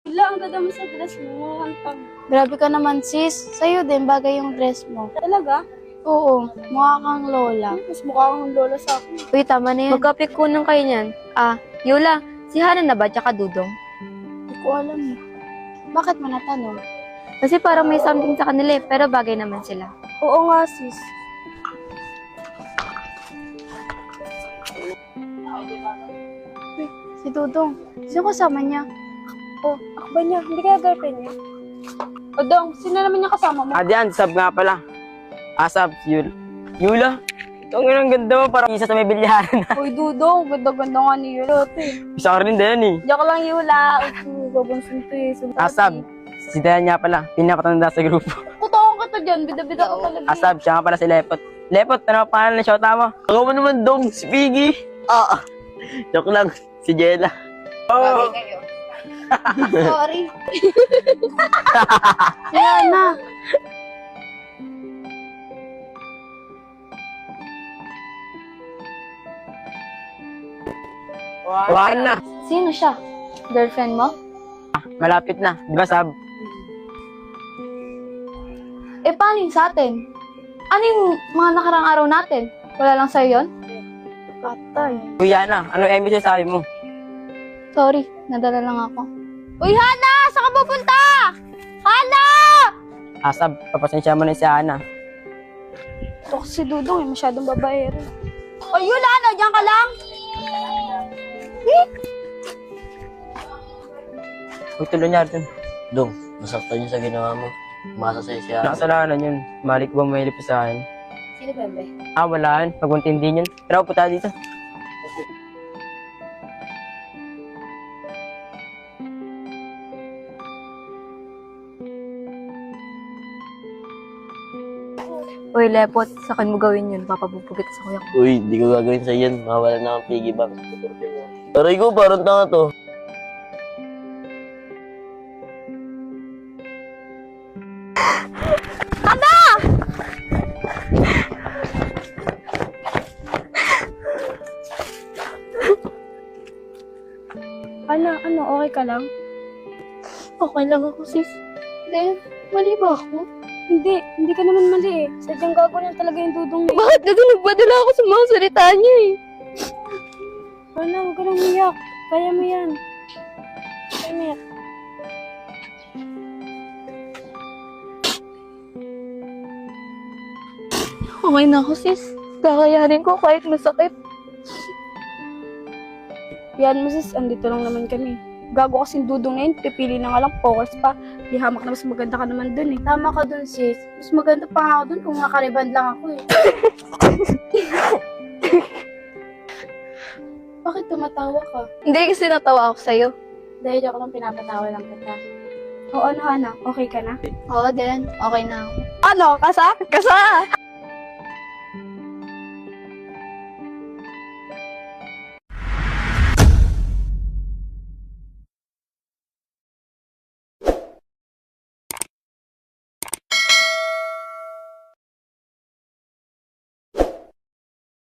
Wala, ang ganda mo sa dress mo. Hantang. Grabe ka naman, sis. Sa'yo din, bagay yung dress mo. Talaga? Oo, mukha kang lola. Mas mukha kang lola sa akin. Uy, tama na yan. Magkapikunan kayo niyan. Ah, Yula, si Hana na ba tsaka Dudong? Hindi ko alam eh. Bakit mo natanong? Kasi parang may something sa kanila eh, pero bagay naman sila. Oo nga, sis. Si Dudong. Sino kasama niya? Oh, ako ba niya? Hindi kaya girlfriend niya? O Dong, sino naman yung kasama mo? Diyan, sab nga pala. Sab, Yula. Ito ang ganda mo, parang isa sa may bilyaran na. Uy, Dudong, ganda-ganda nga ni Yula. Isa ka rin din eh. Diyak lang, Yula. Uy, babonsun to eh. Sab, si Dayan nga pala, pinapatanda sa grupo. Kutawan ka to dyan. Bida-bida ka talaga. Sab, siya nga pala si Lepot. Lepot, ano ang pangalan ng shota mo? Ako mo naman, Dong, si Piggy. Joke lang, si Jella. Bagay kayo. Sorry. Yan na. Wakan na. Sino siya? Girlfriend mo? Malapit na, di ba, Sab? Eh, paano yun sa atin? Ano yung mga nakarang araw natin? Wala lang sa'yo yun? Patay. Kuya na, ano yung MBC sabi mo? Sorry, nadala lang ako. Uy, Hana! Saan ka pupunta? Hana! Sab, papasensya mo na si Ana. Ito si Dudong eh. Masyadong babae rin. O Yula, ano? Diyan ka lang? Uy, tuloy niya rin. Dong, nasaktan niyo sa ginawa mo. Umasa sa'yo siya. Nakasalanan yun. Mali ko ba mahilip sa akin? Sino ba ba? Wala yan. Pag-untindi yun. Pero puta dito. Uy, Lepot, sa akin mo gawin yun. Papabubugit sa kuya ko. Uy, di ko gagawin sa'yo yan. Mawala na akong piggy bank. Aray ko, parang tanga to. Ano? Okay ka lang? Okay lang ako, sis. Then, mali ba ako? Hindi ka naman mali eh. Sadyang gago lang talaga yung Dudong niya. Bakit kasi nagpadala ako sa mga salita niya eh? Hana, huwag ka nang umiyak. Kaya mo yan. Kaya mo yan. Okay na ako, sis. Kakayanin ko kahit masakit. Yan mo sis, andito lang naman kami. Gago kasing Dudong na yun. Pipili na nga lang, focus pa. Di hamak na mas maganda ka naman dun eh. Tama ka dun, sis. Mas maganda pa nga ako dun kung nakariband lang ako eh. Bakit tumatawa ka? Hindi kasi natawa ako sa'yo. Dahil ako lang pinapatawa lang kita. O ano Hana, okay ka na? Oo, then. Okay na ako. Ano? Kasa? Kasa!